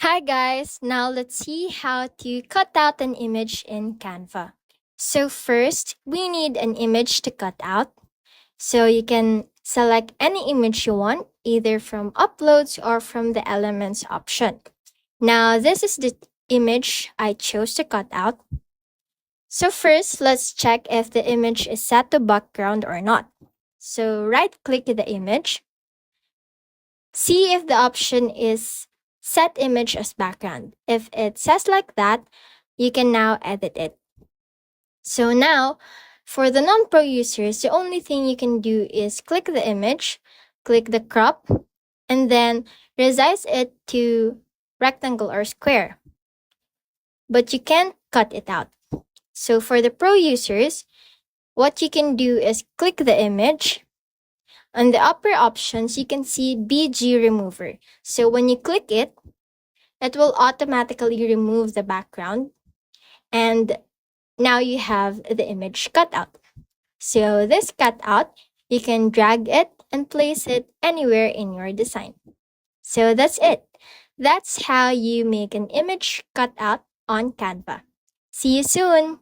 Hi guys, now let's see how to cut out an image in Canva. So first, we need an image to cut out. So you can select any image you want, either from uploads or from the elements option. Now this is the image I chose to cut out. So first, let's check if the image is set to background or not. So right click the image. See if the option is set image as background. If it says like that, you can now edit it. So now, for the non-pro users, the only thing you can do is click the image, click the crop, and then resize it to rectangle or square. But you can't cut it out. So for the pro users, what you can do is click the image. On the upper options, you can see BG Remover. So when you click it, it will automatically remove the background. And now you have the image cutout. So this cutout, you can drag it and place it anywhere in your design. So that's it. That's how you make an image cutout on Canva. See you soon!